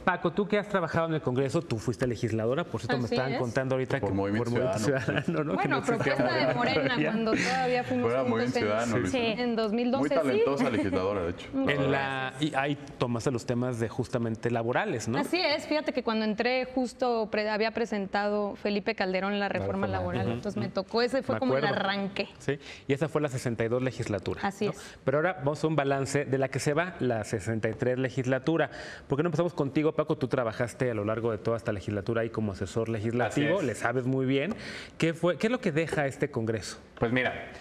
Paco, tú que has trabajado en el Congreso, tú fuiste legisladora, por cierto, me estaban contando ahorita por que Movimiento Ciudadano, ¿no? Bueno, propuesta de Morena, cuando todavía fuimos juntos en 2012. Muy talentosa legisladora, de hecho. Y ahí tomaste los temas de justamente laborales, ¿no? Así es, fíjate que cuando entré justo había presentado Felipe Calderón la reforma laboral, entonces me tocó, ese fue como el arranque. Sí, y esa fue la 62 legislatura. Así ¿no? es. Pero ahora vamos a un balance de la que se va la 63 legislatura. ¿Por qué no empezamos contigo, Paco? Tú trabajaste a lo largo de toda esta legislatura ahí como asesor legislativo, le sabes muy bien. ¿Qué es lo que deja este Congreso? Pues mira,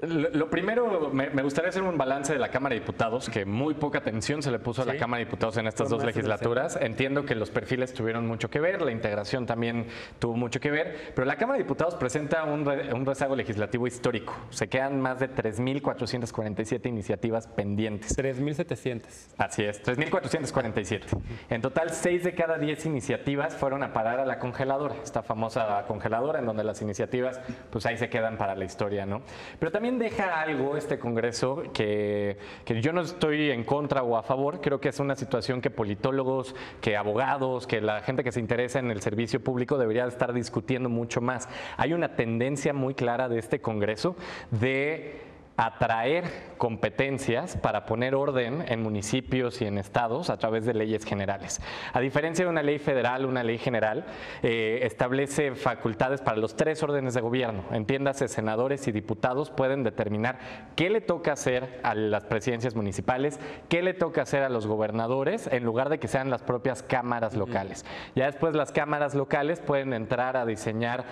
lo primero, me gustaría hacer un balance de la Cámara de Diputados, que muy poca atención se le puso a la Cámara de Diputados en estas dos legislaturas. Entiendo que los perfiles tuvieron mucho que ver, la integración también tuvo mucho que ver, pero la Cámara de Diputados presenta un rezago legislativo histórico. Se quedan más de 3.447 iniciativas pendientes. 3.700. Así es, 3.447. En total, 6 de cada 10 iniciativas fueron a parar a la congeladora, esta famosa congeladora en donde las iniciativas, pues ahí se quedan para la historia, ¿no? Pero también deja algo este Congreso que yo no estoy en contra o a favor. Creo que es una situación que politólogos, que abogados, que la gente que se interesa en el servicio público debería estar discutiendo mucho más. Hay una tendencia muy clara de este Congreso de atraer competencias para poner orden en municipios y en estados a través de leyes generales. A diferencia de una ley federal, una ley general establece facultades para los 3 órdenes de gobierno. Entiéndase, senadores y diputados pueden determinar qué le toca hacer a las presidencias municipales, qué le toca hacer a los gobernadores, en lugar de que sean las propias cámaras locales. Ya después las cámaras locales pueden entrar a diseñar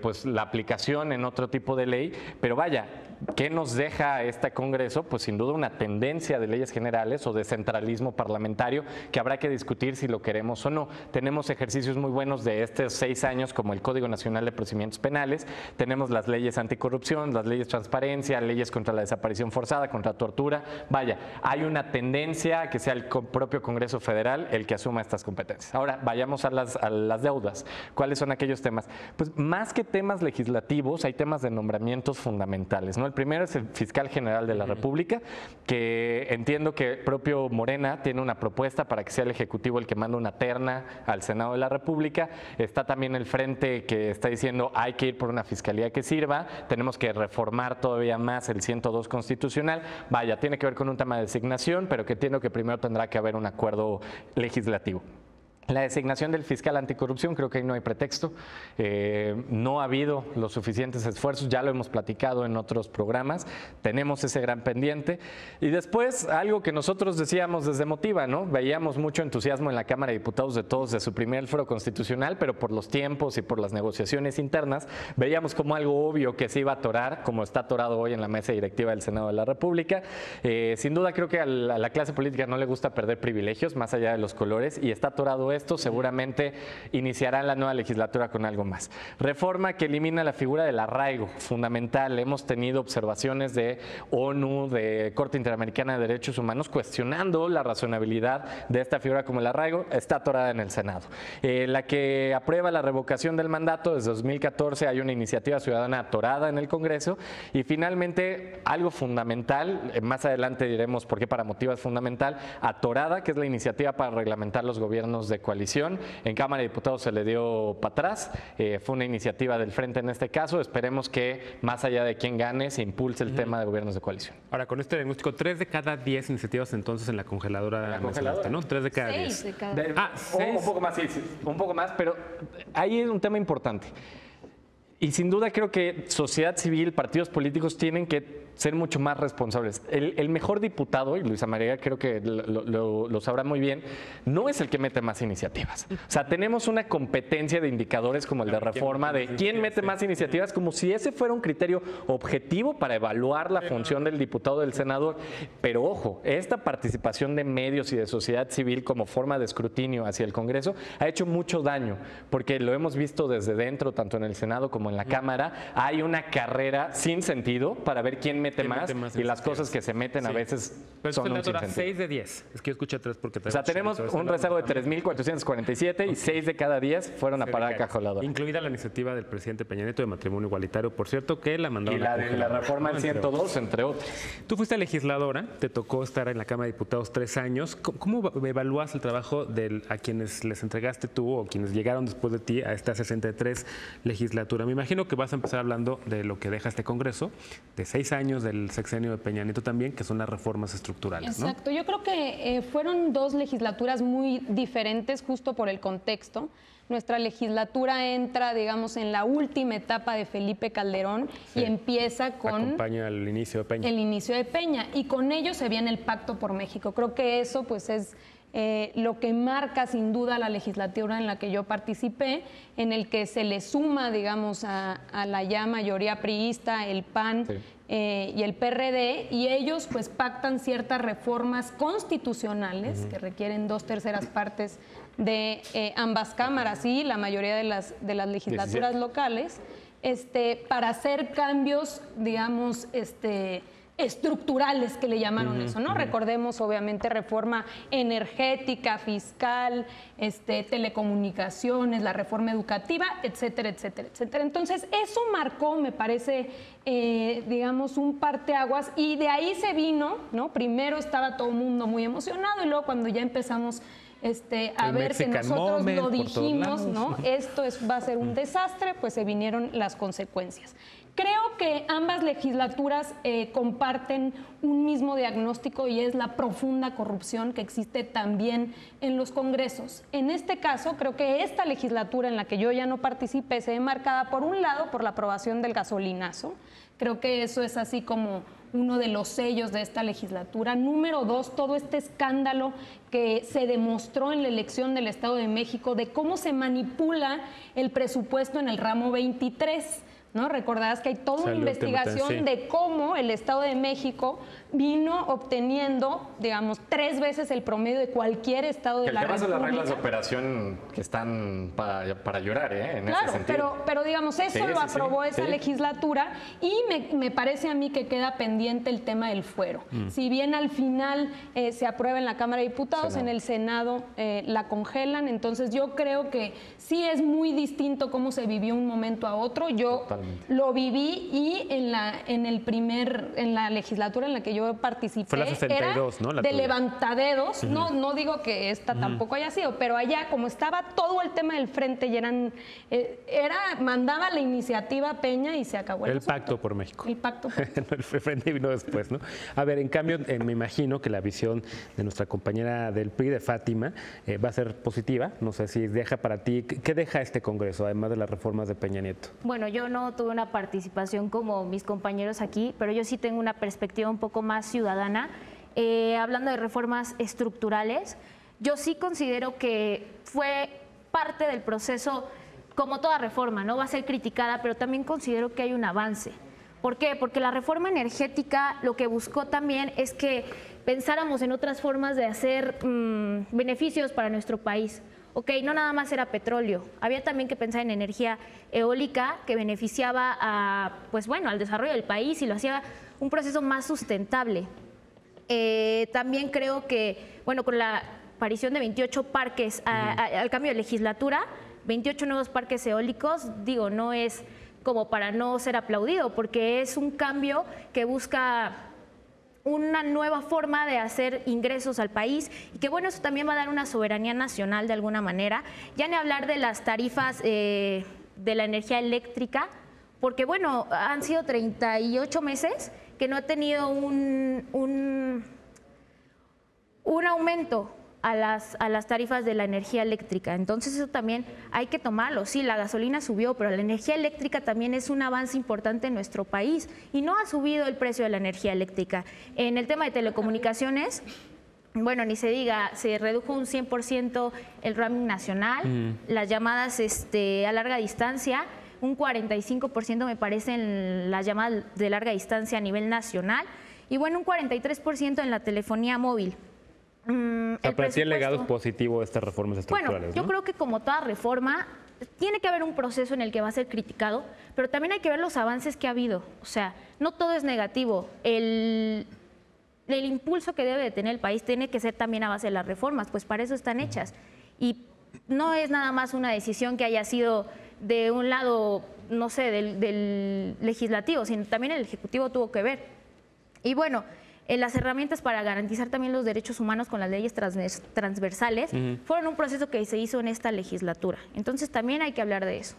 pues la aplicación en otro tipo de ley, pero vaya, ¿qué nos deja este Congreso? Pues sin duda una tendencia de leyes generales o de centralismo parlamentario que habrá que discutir si lo queremos o no. Tenemos ejercicios muy buenos de estos 6 años como el Código Nacional de Procedimientos Penales, tenemos las leyes anticorrupción, las leyes de transparencia, leyes contra la desaparición forzada, contra tortura. Vaya, hay una tendencia a que sea el propio Congreso Federal el que asuma estas competencias. Ahora, vayamos a las deudas. ¿Cuáles son aquellos temas? Pues más que temas legislativos, hay temas de nombramientos fundamentales, ¿no? El primero es el fiscal general de la República, que entiendo que el propio Morena tiene una propuesta para que sea el Ejecutivo el que manda una terna al Senado de la República. Está también el frente que está diciendo hay que ir por una fiscalía que sirva, tenemos que reformar todavía más el 102 constitucional. Vaya, tiene que ver con un tema de designación, pero que entiendo que primero tendrá que haber un acuerdo legislativo. La designación del fiscal anticorrupción, creo que ahí no hay pretexto. No ha habido los suficientes esfuerzos, ya lo hemos platicado en otros programas, tenemos ese gran pendiente. Y después, algo que nosotros decíamos desde Motiva, ¿no? Veíamos mucho entusiasmo en la Cámara de Diputados de todos de su primer foro constitucional, pero por los tiempos y por las negociaciones internas, veíamos como algo obvio que se iba a atorar, como está atorado hoy en la mesa directiva del Senado de la República. Sin duda creo que a la clase política no le gusta perder privilegios, más allá de los colores, y está atorado esto, seguramente iniciará la nueva legislatura con algo más. Reforma que elimina la figura del arraigo, fundamental. Hemos tenido observaciones de ONU, de Corte Interamericana de Derechos Humanos, cuestionando la razonabilidad de esta figura como el arraigo. Está atorada en el Senado. La que aprueba la revocación del mandato, desde 2014 hay una iniciativa ciudadana atorada en el Congreso. Y finalmente, algo fundamental, más adelante diremos por qué para Motiva es fundamental, atorada, que es la iniciativa para reglamentar los gobiernos de coalición. En Cámara de Diputados se le dio para atrás, fue una iniciativa del Frente en este caso. Esperemos que más allá de quién gane se impulse el tema de gobiernos de coalición. Ahora, con este diagnóstico, 3 de cada 10 iniciativas entonces en la congeladora, ¿no? 3 de cada 10. 6 de cada 10. 6. Un poco más, sí, un poco más, pero ahí es un tema importante. Y sin duda creo que sociedad civil, partidos políticos tienen que ser mucho más responsables. El mejor diputado, y Luisa María creo que lo sabrá muy bien, no es el que mete más iniciativas. O sea, tenemos una competencia de indicadores como el de reforma, de quién mete más iniciativas, como si ese fuera un criterio objetivo para evaluar la función del diputado o del senador. Pero ojo, esta participación de medios y de sociedad civil como forma de escrutinio hacia el Congreso ha hecho mucho daño, porque lo hemos visto desde dentro, tanto en el Senado como en en la Cámara, hay una carrera sin sentido para ver quién mete más y las cosas que se meten a veces son un sinsentido. 6 de 10. Es que yo escuché 3 porque... O sea, tenemos un rezago de 3.447 y 6 de cada 10 fueron a parar a caja voladora. Incluida la iniciativa del presidente Peña Nieto de matrimonio igualitario, por cierto, que la mandaron y la de la reforma al 102, entre otros. Tú fuiste legisladora, te tocó estar en la Cámara de Diputados 3 años. ¿Cómo evalúas el trabajo a quienes les entregaste tú o quienes llegaron después de ti a esta 63 legislatura? Me imagino que vas a empezar hablando de lo que deja este Congreso, de 6 años del sexenio de Peña Nieto también, que son las reformas estructurales, ¿no? Exacto. Yo creo que fueron 2 legislaturas muy diferentes justo por el contexto. Nuestra legislatura entra, digamos, en la última etapa de Felipe Calderón y empieza con... Acompaña el inicio de Peña. El inicio de Peña. Y con ello se viene el Pacto por México. Creo que eso pues es lo que marca sin duda la legislatura en la que yo participé, en el que se le suma, digamos, a la ya mayoría priista, el PAN y el PRD, y ellos pues pactan ciertas reformas constitucionales que requieren 2/3 partes de ambas cámaras y la mayoría de las legislaturas 17 locales, para hacer cambios, digamos, estructurales que le llamaron eso, ¿no? Recordemos obviamente reforma energética, fiscal, telecomunicaciones, la reforma educativa, etcétera, etcétera, etcétera. Entonces eso marcó, me parece, digamos, un parteaguas y de ahí se vino, ¿no? Primero estaba todo el mundo muy emocionado y luego cuando ya empezamos a ver que nosotros lo dijimos, ¿no? Esto va a ser un desastre, pues se vinieron las consecuencias. Creo que ambas legislaturas comparten un mismo diagnóstico y es la profunda corrupción que existe también en los congresos. En este caso, creo que esta legislatura en la que yo ya no participé se ve marcada, por un lado, por la aprobación del gasolinazo. Creo que eso es así como uno de los sellos de esta legislatura. Número 2, todo este escándalo que se demostró en la elección del Estado de México de cómo se manipula el presupuesto en el ramo 23. ¿No? Recordarás que hay toda una investigación de cómo el Estado de México vino obteniendo, digamos, 3 veces el promedio de cualquier estado de la República. El tema son las reglas de operación que están para llorar, en ese sentido. Pero digamos, eso lo aprobó esa legislatura y me parece a mí que queda pendiente el tema del fuero. Si bien al final se aprueba en la Cámara de Diputados, en el Senado la congelan, entonces yo creo que sí es muy distinto cómo se vivió un momento a otro. Yo lo viví y en la legislatura en la que yo participé, fue la 62, era ¿no? de levantadedos. No digo que esta tampoco haya sido, pero allá como estaba todo el tema del frente y mandaba la iniciativa Peña y se acabó el Pacto por México. El Pacto por México. El frente vino después, ¿no? A ver, en cambio, me imagino que la visión de nuestra compañera del PRI, de Fátima, va a ser positiva. No sé si deja para ti, ¿qué deja este Congreso, además de las reformas de Peña Nieto? Bueno, yo no tuve una participación como mis compañeros aquí, pero yo sí tengo una perspectiva un poco más ciudadana. Hablando de reformas estructurales, yo sí considero que fue parte del proceso, como toda reforma, ¿no? Va a ser criticada, pero también considero que hay un avance. ¿Por qué? Porque la reforma energética lo que buscó también es que pensáramos en otras formas de hacer beneficios para nuestro país. Ok, no nada más era petróleo, había también que pensar en energía eólica que beneficiaba al desarrollo del país y lo hacía un proceso más sustentable. También creo que, con la aparición de 28 parques al cambio de legislatura, 28 nuevos parques eólicos, no es como para no ser aplaudido, porque es un cambio que busca una nueva forma de hacer ingresos al país y que eso también va a dar una soberanía nacional de alguna manera. Ya ni hablar de las tarifas de la energía eléctrica, porque han sido 38 meses que no ha tenido un aumento a las tarifas de la energía eléctrica. Entonces eso también hay que tomarlo. Sí, la gasolina subió, pero la energía eléctrica también es un avance importante en nuestro país y no ha subido el precio de la energía eléctrica. En el tema de telecomunicaciones, ni se diga, se redujo un 100% el roaming nacional, las llamadas a larga distancia, un 45% me parece en las llamadas de larga distancia a nivel nacional y un 43% en la telefonía móvil. Para ti el legado es positivo de estas reformas estructurales, Bueno, yo creo que como toda reforma, tiene que haber un proceso en el que va a ser criticado, pero también hay que ver los avances que ha habido. O sea, no todo es negativo. El impulso que debe de tener el país tiene que ser también a base de las reformas, pues para eso están hechas. Y no es nada más una decisión que haya sido de un lado, no sé, del legislativo, sino también el ejecutivo tuvo que ver. Y bueno, las herramientas para garantizar también los derechos humanos con las leyes transversales fueron un proceso que se hizo en esta legislatura. Entonces también hay que hablar de eso.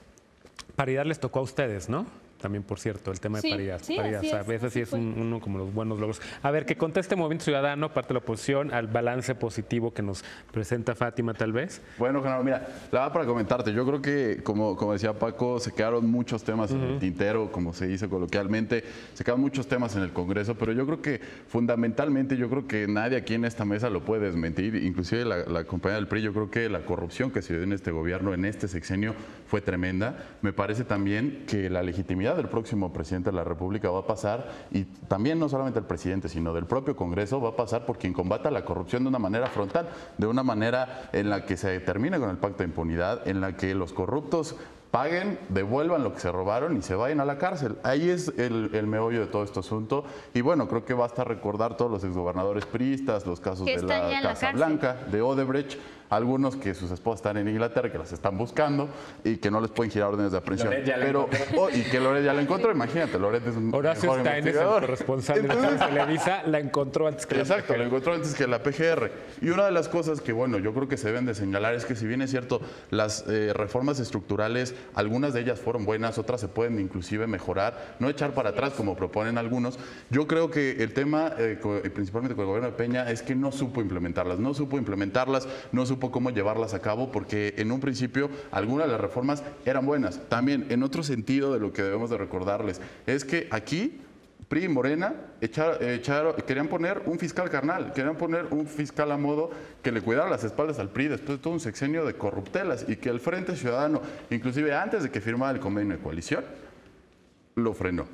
Paridad les tocó a ustedes, ¿no? También, por cierto, el tema de paridad. Sí, paridad. así O sea, es, eso sí es uno como los buenos logros. A ver, que conteste Movimiento Ciudadano, parte de la oposición, al balance positivo que nos presenta Fátima, tal vez. Bueno, Genaro, mira, la verdad para comentarte, yo creo que, como decía Paco, se quedaron muchos temas en el tintero, como se dice coloquialmente, se quedaron muchos temas en el Congreso, pero yo creo que fundamentalmente, yo creo que nadie aquí en esta mesa lo puede desmentir, inclusive la compañía del PRI, yo creo que la corrupción que se dio en este gobierno, en este sexenio, fue tremenda. Me parece también que la legitimidad del próximo presidente de la República va a pasar, y también no solamente el presidente, sino del propio Congreso, va a pasar por quien combata la corrupción de una manera frontal, de una manera en la que se termine con el pacto de impunidad, en la que los corruptos paguen, devuelvan lo que se robaron y se vayan a la cárcel. Ahí es el meollo de todo este asunto. Y bueno, creo que basta recordar todos los exgobernadores priistas, los casos de la Casa Blanca, de Odebrecht, algunos que sus esposas están en Inglaterra, que las están buscando y que no les pueden girar órdenes de aprehensión. Y que Loret ya la encontró, imagínate, Loret es un Horacio Stein es el corresponsal de la Televisa, la encontró antes que la Exacto, PGR. la encontró antes que la PGR. Y una de las cosas que, bueno, yo creo que se deben de señalar es que si bien es cierto, las reformas estructurales, algunas de ellas fueron buenas, otras se pueden inclusive mejorar, no echar para atrás como proponen algunos. Yo creo que el tema, principalmente con el gobierno de Peña, es que no supo implementarlas, no supo cómo llevarlas a cabo, porque en un principio algunas de las reformas eran buenas. También, en otro sentido de lo que debemos de recordarles, es que aquí PRI y Morena querían poner un fiscal carnal, querían poner un fiscal a modo que le cuidara las espaldas al PRI después de todo un sexenio de corruptelas, y que el Frente Ciudadano, inclusive antes de que firmara el convenio de coalición, lo frenó.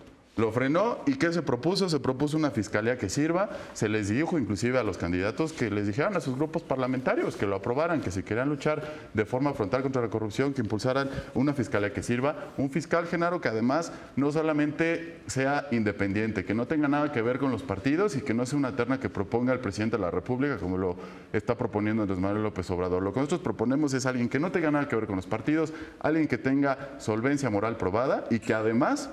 ¿Y qué se propuso? Se propuso una fiscalía que sirva. Se les dijo inclusive a los candidatos que les dijeran a sus grupos parlamentarios que lo aprobaran, que si querían luchar de forma frontal contra la corrupción, que impulsaran una fiscalía que sirva. Un fiscal, Genaro, que además no solamente sea independiente, que no tenga nada que ver con los partidos y que no sea una terna que proponga el presidente de la República, como lo está proponiendo Andrés Manuel López Obrador. Lo que nosotros proponemos es alguien que no tenga nada que ver con los partidos, alguien que tenga solvencia moral probada y que además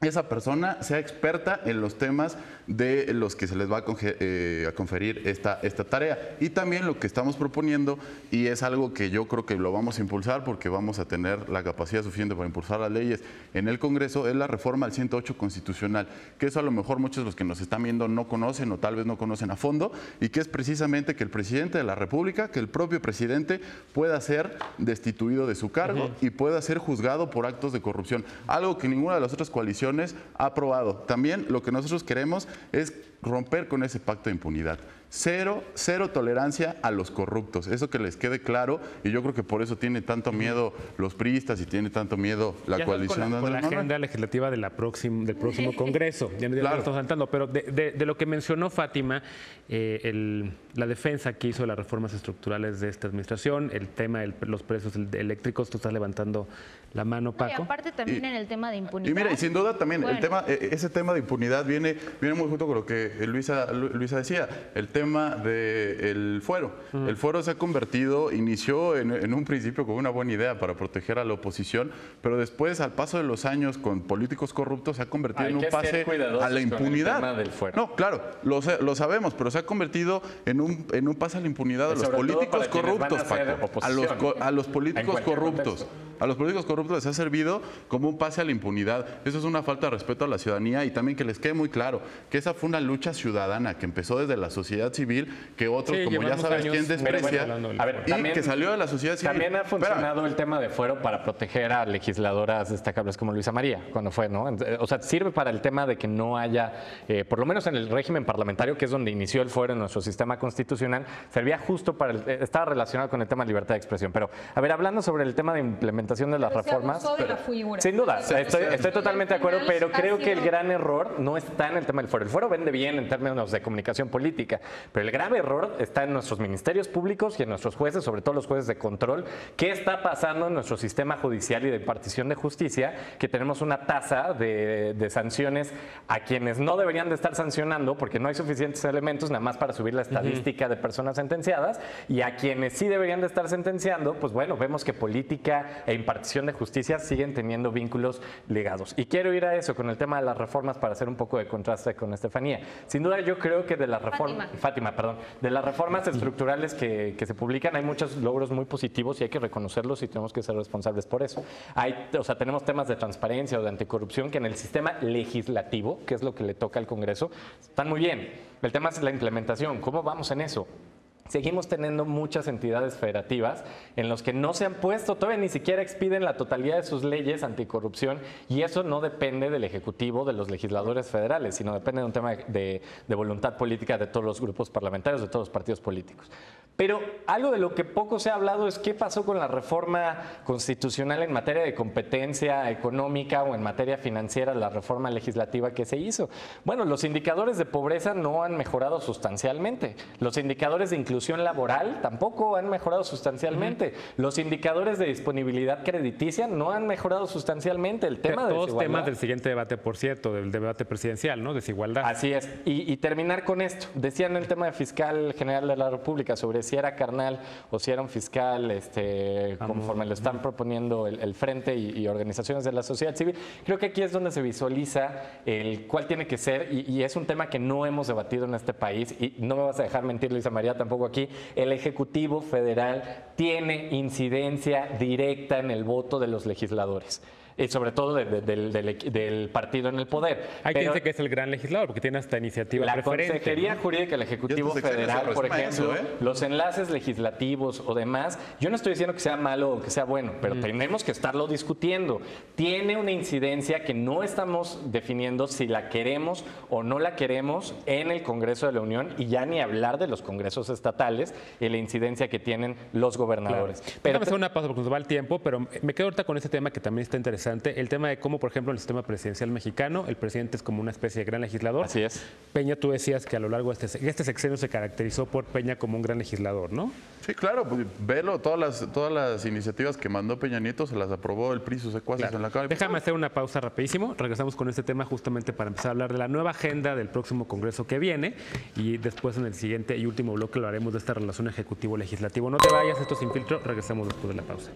esa persona sea experta en los temas de los que se les va a conferir esta tarea. Y también lo que estamos proponiendo, y es algo que yo creo que lo vamos a impulsar porque vamos a tener la capacidad suficiente para impulsar las leyes en el Congreso, es la reforma al 108 constitucional, que eso a lo mejor muchos de los que nos están viendo no conocen o tal vez no conocen a fondo, y que es precisamente que el presidente de la República, que el propio presidente pueda ser destituido de su cargo y pueda ser juzgado por actos de corrupción, algo que ninguna de las otras coaliciones ha aprobado. También lo que nosotros queremos es romper con ese pacto de impunidad. Cero tolerancia a los corruptos, eso que les quede claro, y yo creo que por eso tiene tanto miedo los priistas y tiene tanto miedo la coalición. Con la agenda legislativa del próximo Congreso, ya no estamos saltando, pero de lo que mencionó Fátima, la defensa que hizo de las reformas estructurales de esta administración, el tema de los precios eléctricos, tú estás levantando la mano, Paco. Y aparte también en el tema de impunidad. Y mira, y sin duda también ese tema de impunidad viene muy junto con lo que Luisa decía, el tema del fuero. El fuero se ha convertido, inició en un principio como una buena idea para proteger a la oposición, pero después, al paso de los años, con políticos corruptos, se ha convertido en un pase a la impunidad. Con el tema del fuero. No, claro, lo sabemos, pero se ha convertido en un pase a la impunidad a los políticos corruptos, Paco. A los políticos corruptos. A los políticos corruptos les ha servido como un pase a la impunidad. Eso es una falta de respeto a la ciudadanía, y también que les quede muy claro que esa fue una lucha ciudadana que empezó desde la sociedad civil, que otros, como ya sabes quién desprecia, y que salió de la sociedad civil. También ha funcionado el tema de fuero para proteger a legisladoras destacables como Luisa María, cuando fue, ¿no? O sea, sirve para el tema de que no haya, por lo menos en el régimen parlamentario, que es donde inició el fuero en nuestro sistema constitucional, servía justo para, estaba relacionado con el tema de libertad de expresión. Pero, a ver, hablando sobre el tema de implementación implementación de las Pero se reformas. abusó de la figura. Sin duda, estoy Al totalmente de acuerdo, final pero ha creo que el sido- gran error no está en el tema del fuero. El fuero vende bien en términos de comunicación política, pero el grave error está en nuestros ministerios públicos y en nuestros jueces, sobre todo los jueces de control. ¿Qué está pasando en nuestro sistema judicial y de impartición de justicia? Que tenemos una tasa de sanciones a quienes no deberían de estar sancionando porque no hay suficientes elementos nada más para subir la estadística de personas sentenciadas, y a quienes sí deberían de estar sentenciando, pues bueno, vemos que política e impartición de justicia siguen teniendo vínculos ligados. Y quiero ir a eso con el tema de las reformas para hacer un poco de contraste con Estefanía. Sin duda yo creo que de las reformas, de las reformas estructurales que se publican hay muchos logros muy positivos y hay que reconocerlos y tenemos que ser responsables por eso. Tenemos temas de transparencia o de anticorrupción que en el sistema legislativo, que es lo que le toca al Congreso, están muy bien. El tema es la implementación. ¿Cómo vamos en eso? Seguimos teniendo muchas entidades federativas en los que no se han puesto, todavía ni siquiera expiden la totalidad de sus leyes anticorrupción, y eso no depende del Ejecutivo, de los legisladores federales, sino depende de un tema de voluntad política de todos los grupos parlamentarios, de todos los partidos políticos. Pero algo de lo que poco se ha hablado es qué pasó con la reforma constitucional en materia de competencia económica o en materia financiera, la reforma legislativa que se hizo. Bueno, los indicadores de pobreza no han mejorado sustancialmente. Los indicadores de inclusión laboral tampoco han mejorado sustancialmente. Los indicadores de disponibilidad crediticia no han mejorado sustancialmente. El tema de todos desigualdad. temas del siguiente debate, por cierto, del debate presidencial, ¿no? Desigualdad. Así es. Y terminar con esto. Decían el tema de fiscal general de la República sobre si era carnal o si era un fiscal conforme lo están proponiendo el Frente y organizaciones de la sociedad civil. Creo que aquí es donde se visualiza cuál tiene que ser, y es un tema que no hemos debatido en este país, y no me vas a dejar mentir, Luisa María, tampoco aquí. El Ejecutivo Federal tiene incidencia directa en el voto de los legisladores. Y sobre todo del partido en el poder. Hay quien dice que es el gran legislador porque tiene hasta iniciativa preferente. La Consejería Jurídica del Ejecutivo Federal, por ejemplo, los enlaces legislativos o demás, yo no estoy diciendo que sea malo o que sea bueno, pero tenemos que estarlo discutiendo. Tiene una incidencia que no estamos definiendo si la queremos o no la queremos en el Congreso de la Unión, y ya ni hablar de los congresos estatales y la incidencia que tienen los gobernadores. Claro. Pero hacer una pausa porque nos va el tiempo, pero me quedo ahorita con este tema que también está interesante. El tema de cómo, por ejemplo, en el sistema presidencial mexicano, el presidente es como una especie de gran legislador. Así es. Peña, tú decías que a lo largo de este sexenio se caracterizó por Peña como un gran legislador, ¿no? Sí, claro, pues, velo, todas las iniciativas que mandó Peña Nieto se las aprobó el PRI, sus secuaces en la Cámara. Déjame hacer una pausa rapidísimo. Regresamos con este tema justamente para empezar a hablar de la nueva agenda del próximo Congreso que viene, y después en el siguiente y último bloque lo haremos de esta relación ejecutivo-legislativo. No te vayas, esto Sin Filtro. Regresamos después de la pausa.